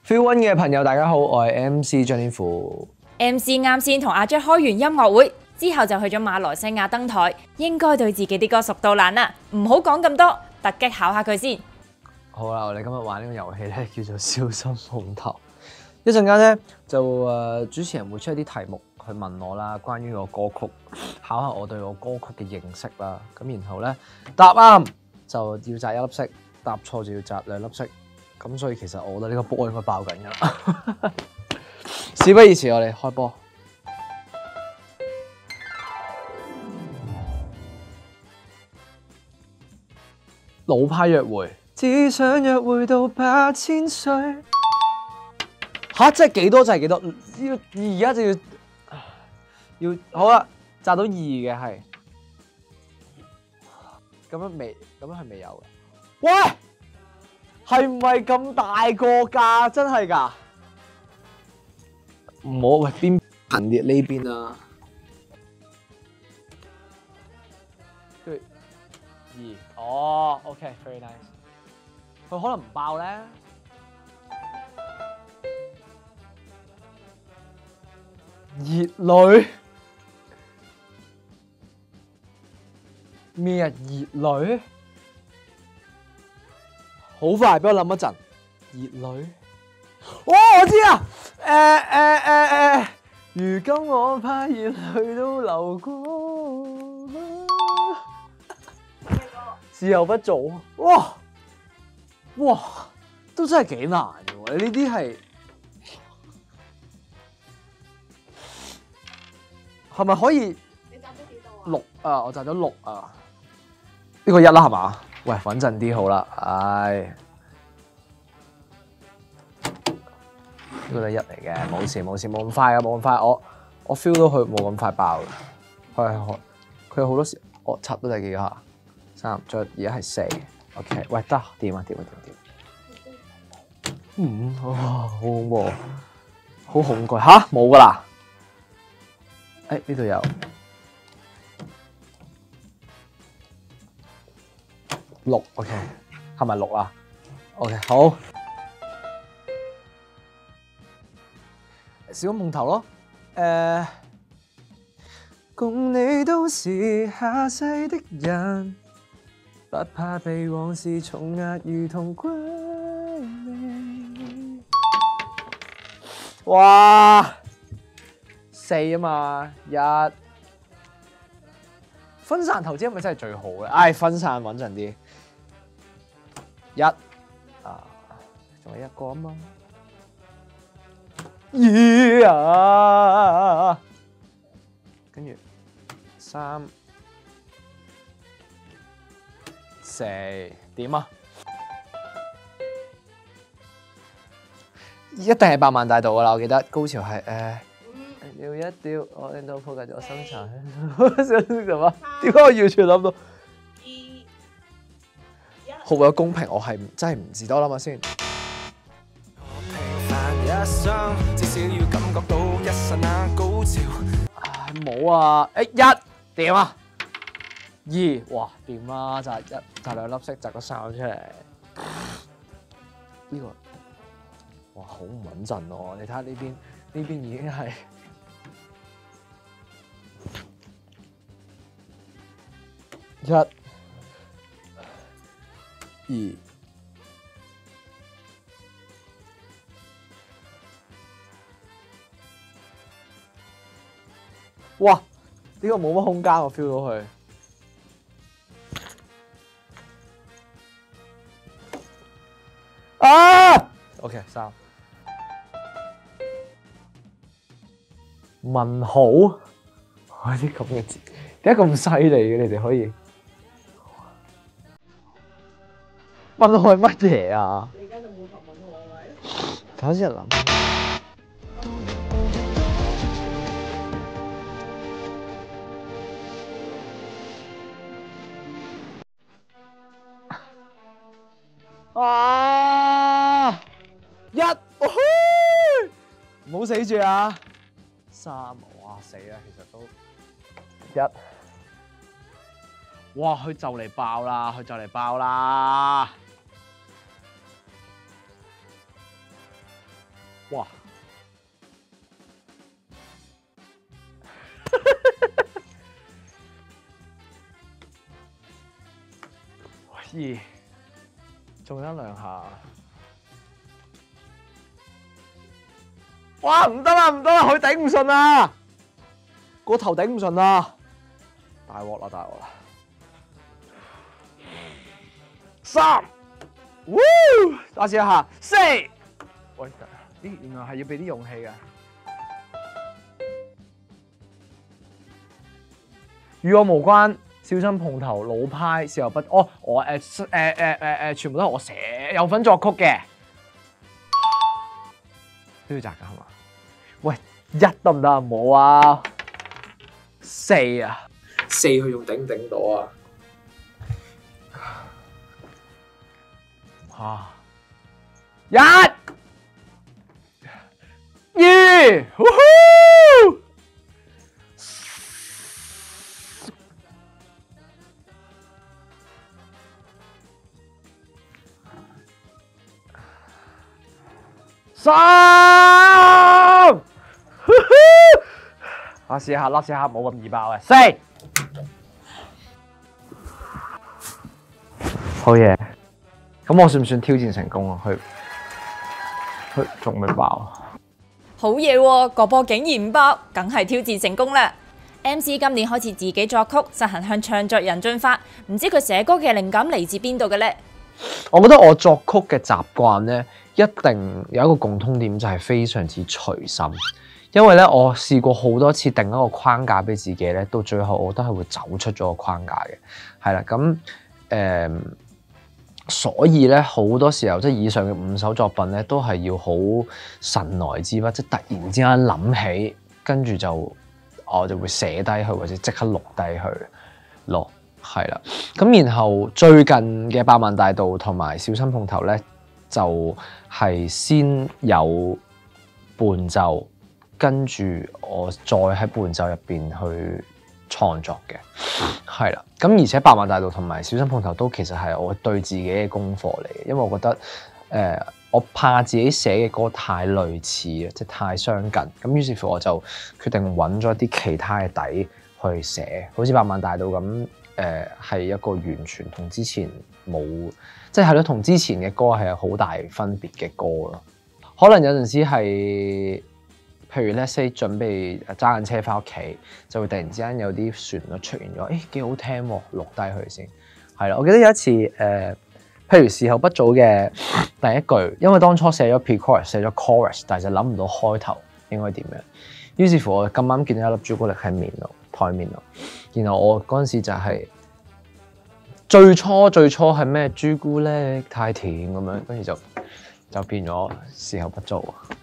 Feel One 嘅朋友，大家好，我係 MC 張天賦。MC 啱先同阿 Jack 開完音樂會之後就去咗馬來西亞登台，應該對自己啲歌熟到爛啦，唔好講咁多，突擊考下佢先。好啦，我哋今日玩呢個遊戲咧，叫做小心夢頭。一陣間咧就主持人會出一啲題目去問我啦，關於個歌曲，考下我對我歌曲嘅認識啦。咁然後咧答啱就要擲一粒色，答錯就要擲兩粒色。咁所以其實我覺得呢個波應該爆緊㗎啦。事不宜遲，我哋開波。老派約會，只想約會到8000歲。吓，即係幾多就係幾多，要而家就要好啦，擲到2嘅係，咁樣係未有嘅。喂，係唔係咁大個㗎？真係㗎？唔好，喂，邊行啲呢邊啊？跟住2，哦 ，OK，very nice。佢可能唔爆咧。熱淚咩啊？熱淚好快，俾我諗一陣。熱淚，哦，我知啦。如今我怕熱淚都流過，事後不早。哇，都真係幾難嘅喎！呢啲係咪可以？你擲咗幾多啊6啊，我擲咗6啊。呢個1啦，係嘛？喂，穩陣啲好啦。唉，呢個都係1嚟嘅，冇事，冇咁快嘅，冇咁快。我 feel 到佢冇咁快爆嘅。佢有好多時，我插到第幾下？3，再而家係4。OK， 喂，得掂啊！哇，好恐怖，好恐懼吓，冇噶啦。誒，呢度有6 ，OK， 係咪6啊 ？OK， 好，小夢頭咯。共你都是下世的人，不怕被往事重壓，如同歸你。哇！4啊嘛，1分散投資係咪真係最好嘅？唉，分散穩陣啲。1啊，仲有1個啊嘛。2啊，跟住3、4點啊？一定係百萬大道㗎啦！我記得高潮係掉一掉，我令到破戒咗生產。想食什麼？點解我完全諗到？2、1，好為咗公平，我係真係唔知多諗下先。唉，冇啊！1點啊？2，哇掂啦！就係2粒色，擲個3出嚟。呢個哇好唔穩陣喎！你睇下呢邊已經係。1、2，哇！呢個冇乜空間，我 feel 到佢。啊 ！OK， 3。問號，啲咁嘅字，點解咁犀利嘅？你哋可以問號係乜嘢啊？你而家就冇學問我係咪？等下先諗。啊！1，唔好死住啊！3，哇死啦，其實都1。哇！佢就嚟爆啦！ 2，仲有1、2下。哇！唔得啦，唔得啦，佢頂唔順啦，個頭頂唔順啦，大鑊啦，大鑊啦！3，打字一下，4，喂，咦，原來係要俾啲勇氣嘅。與我無關，小心碰頭，老派，事後不，哦，我全部都係我寫，有份作曲嘅，都要摘㗎係嘛？喂，1得唔得啊？冇啊，4啊，4佢仲頂唔頂到啊？1、2，呼呼3，我試下，冇咁易爆嘅，4，好嘢。咁我算唔算挑戰成功啊？佢仲未爆。好嘢喎，個波竟然唔爆，梗係挑戰成功啦！MC 今年開始自己作曲，實行向唱作人進發，唔知佢寫歌嘅靈感嚟自邊度嘅呢？我覺得我作曲嘅習慣咧，一定有一個共通點，就係非常之隨心。因為咧，我試過好多次定一個框架俾自己咧，到最後我都係會走出咗個框架嘅。係啦，咁所以咧，好多時候即係以上嘅5首作品咧，都係要好神來之筆，即係突然之間諗起，跟住我就會寫低佢，或者即刻錄低佢咯，係啦。咁然後最近嘅《百萬大道》同埋《小心碰頭》咧，就係先有伴奏，跟住我再喺伴奏入邊去創作嘅，係啦，咁而且《百萬大道》同埋《小心碰頭》都其實係我對自己嘅功課嚟嘅，因為我覺得我怕自己寫嘅歌太類似啊，即係太相近，咁於是乎我就決定揾咗一啲其他嘅底去寫，好似《百萬大道》咁，係一個完全同之前冇，即係咯，同之前嘅歌係有好大分別嘅歌咯，可能有陣時係。譬如 let's say 準備揸緊車翻屋企，就會突然之間有啲旋律出現咗，幾好聽喎，錄低佢先。係啦，我記得有一次譬如時候不早嘅第一句，因為當初寫咗 pre-chorus 寫咗 chorus， 但係就諗唔到開頭應該點樣。於是乎我咁啱見到一粒朱古力喺台面度，然後我嗰陣時就係、最初係咩朱古力太甜咁樣，跟住就變咗時候不早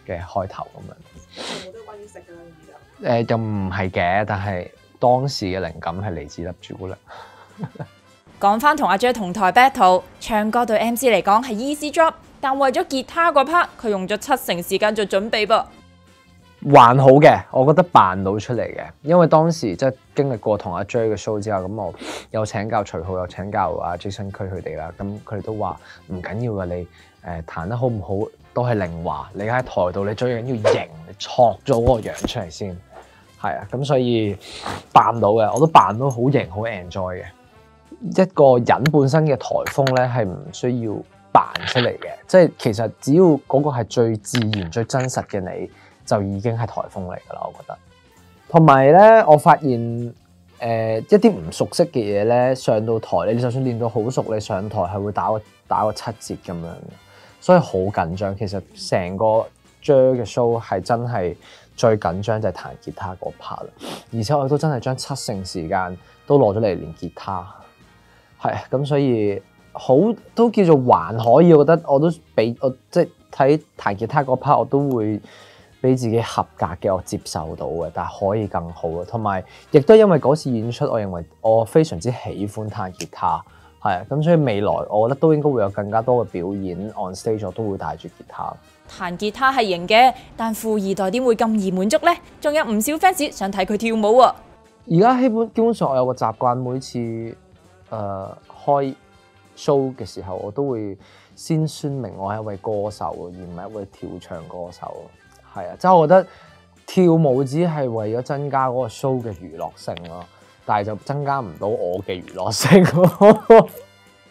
嘅開頭咁樣。全部都關於食㗎啦，又唔係嘅，但係當時嘅靈感係嚟自粒朱古力。講翻同阿 J 同台 battle， 唱歌對 MC 嚟講係 easy job， 但為咗吉他嗰 part， 佢用咗70%時間做準備噃。還好嘅，我覺得扮到出嚟嘅，因為當時即係經歷過同阿 J 嘅 show 之後，咁我有請教徐浩，有請教阿 Jason 區佢哋啦，咁佢哋都話唔緊要嘅，你彈得好唔好都係凌華，你喺台度你最緊要型，你挫咗嗰個樣出嚟先，係啊，咁所以扮到嘅，我都扮到好型好 enjoy 嘅。一個人本身嘅台風咧係唔需要扮出嚟嘅，即係其實只要嗰個係最自然最真實嘅你，就已經係台風嚟㗎啦，我覺得。同埋咧，我發現一啲唔熟悉嘅嘢咧，上到台你就算練到好熟，你上台係會打個7折咁樣嘅，所以好緊張。其實成個 J 嘅 show 係真係最緊張就係彈吉他嗰 part 啦，而且我都真係將70%時間都攞咗嚟練吉他，係咁，所以好都叫做還可以。我覺得我都俾我即係睇彈吉他嗰 part 我都會俾自己合格嘅，我接受到嘅，但係可以更好嘅。同埋亦都因為嗰次演出，我認為我非常之喜歡彈吉他，係啊，咁所以未來我覺得都應該會有更加多嘅表演 on stage， 我都會帶住吉他。彈吉他係型嘅，但富二代點會咁易滿足呢？仲有唔少 fans 想睇佢跳舞喎。而家基本上我有個習慣，每次開 show 嘅時候，我都會先宣明我係一位歌手，而唔係一位跳唱歌手。係啊，即係我覺得跳舞只係為咗增加嗰個 show 嘅娛樂性咯，但係就增加唔到我嘅娛樂性咯。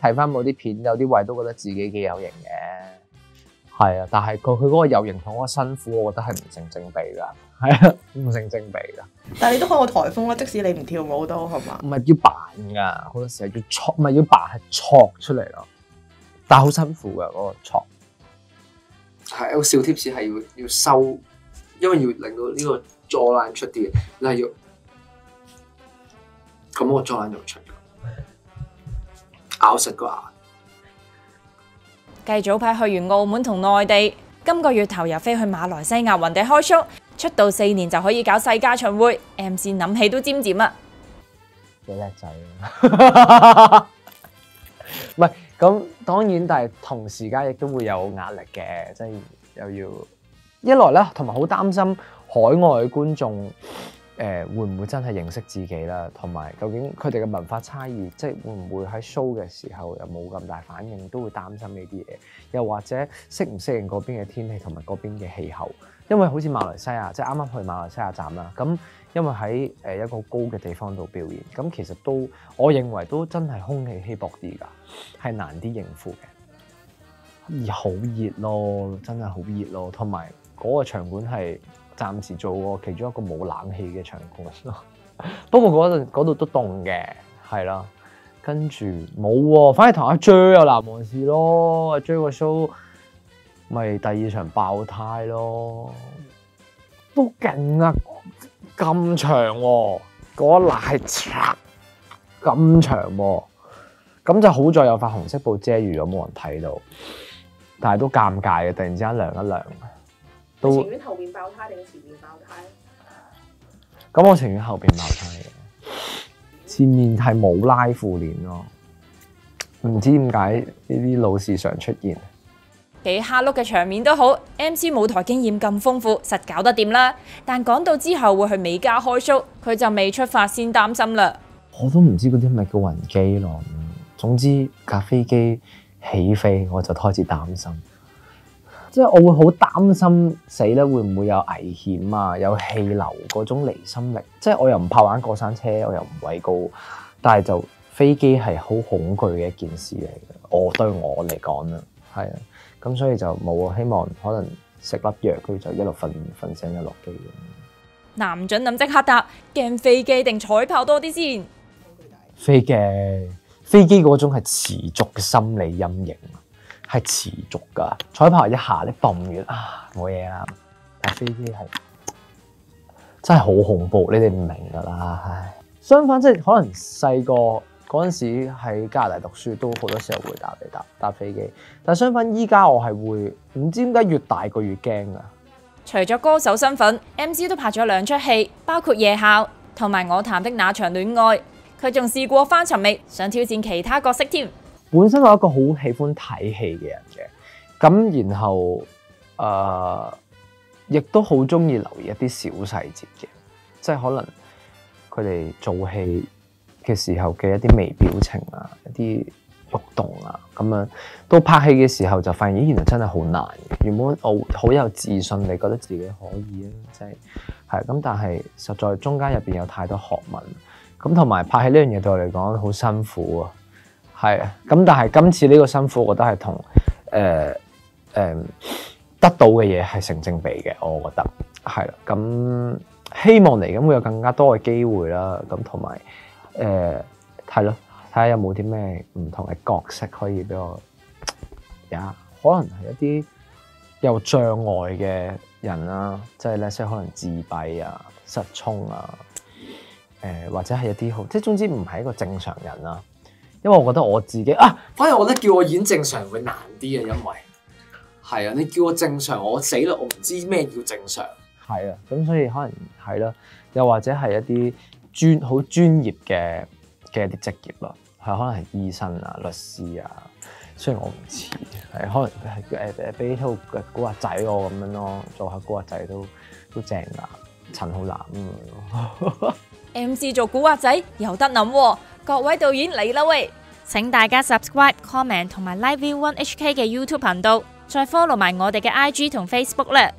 睇翻某啲片，有啲位都覺得自己幾有型嘅，係啊。但係佢嗰個有型同嗰個辛苦，我覺得係唔成正比㗎，係啊，唔成正比㗎。但係你都開過颱風啦，即使你唔跳舞都係嘛？唔係要扮㗎，好多時係要挫，唔係要扮係挫出嚟咯。但係好辛苦㗎嗰個挫。係一個小貼士係要收，因為要令到呢個 jawline 出啲嘅，你係要咁我 jawline 就出咗，咬實個牙。繼早排去完澳門同內地，今個月頭又飛去馬來西亞雲地開 show， 出道4年就可以搞世界巡迴 ，MC 諗起都尖尖啊！幾叻仔啊！唔係咁當然，但係同時間亦都會有壓力嘅，即係又要一來咧，同埋好擔心海外嘅觀眾會唔會真係認識自己啦，同埋究竟佢哋嘅文化差異，即係會唔會喺 show 嘅時候又冇咁大反應，都會擔心呢啲嘢。又或者適唔適應嗰邊嘅天氣同埋嗰邊嘅氣候，因為好似馬來西亞，即係啱啱去馬來西亞站啦，咁因為喺一個高嘅地方度表演，咁其實都我認為都真係空氣稀薄啲㗎，係難啲應付嘅。而好熱咯，真係好熱咯，同埋嗰個場館係暫時做過其中一個冇冷氣嘅場館咯。不過嗰度都凍嘅，係啦。跟住冇喎，反而同阿 J 有難忘事咯。阿 J 個 show 咪第2場爆胎咯，都勁啊！咁長喎，嗰一係咁長喎，咁就好在有塊紅色布遮住咗，冇人睇到。但係都尷尬嘅，突然之間涼一涼。都情願後面爆胎定前面爆胎？咁我情願後邊爆胎嘅，前面係冇拉褲鏈咯，唔知點解呢啲老是常出現。幾蝦碌嘅場面都好 ，MC 舞台經驗咁豐富，實搞得掂啦。但講到之後會去美加開 show，佢就未出發先擔心啦。我都唔知嗰啲係咪叫暈機咯。總之架飛機起飛我就開始擔心，即係我會好擔心死咧，會唔會有危險啊？有氣流嗰種離心力，即係我又唔怕玩過山車，我又唔畏高，但係就飛機係好恐懼嘅一件事嚟嘅。我對我嚟講啦，係啊，咁所以就冇啊。希望可能食粒藥，佢就一路瞓醒就落機咁。男準諗即刻答，驚飛機定彩炮多啲先？飛機嗰種係持續嘅心理陰影，係持續㗎。彩炮一下你嘣完啊冇嘢啦，但係飛機係真係好恐怖，你哋唔明㗎啦。唉，相反即係可能細個嗰陣時喺加拿大讀書，都好多時候會搭飛機。但係相反依家我係會唔知點解越大個越驚㗎。除咗歌手身份 ，MC 都拍咗2出戲，包括《夜校》同埋《我談的那場戀愛》。佢仲試過翻尋味，想挑戰其他角色添。本身我係一個好喜歡睇戲嘅人嘅，咁然後亦都好中意留意一啲小細節嘅，即係可能佢哋做戲嘅時候嘅一啲微表情啊，一啲喐動啊，咁樣到拍戲嘅時候就發現，咦，原來真係好難嘅。原本我好有自信，你覺得自己可以啊，即係咁，但係實在中間入邊有太多學問。咁同埋拍戲呢樣嘢對我嚟講好辛苦啊，係啊，咁但係今次呢個辛苦，我覺得係同得到嘅嘢係成正比嘅，我覺得係啦。咁希望嚟緊會有更加多嘅機會啦，咁同埋係咯，睇下有冇啲咩唔同嘅角色可以俾我可能係一啲有障礙嘅人啦，即係咧，即係可能自閉啊、失聰啊。或者係一啲好，即係總之唔係一個正常人啦。因為我覺得我自己反而我覺得叫我演正常會難啲啊，因為係啊，你叫我正常，我死啦，我唔知咩叫正常。係啊，咁所以可能係啦，又或者係一啲好專業嘅一啲職業咯，係可能係醫生啊、律師啊。雖然我唔似，係可能係俾套古惑仔我咁樣咯，做下古惑仔都正㗎，陳浩南咁樣咯。MC 做古惑仔有得諗喎，各位導演嚟啦喂！請大家 subscribe、comment 同埋 Live View One HK 嘅 YouTube 頻道，再 follow 埋我哋嘅IG 同 Facebook 啦。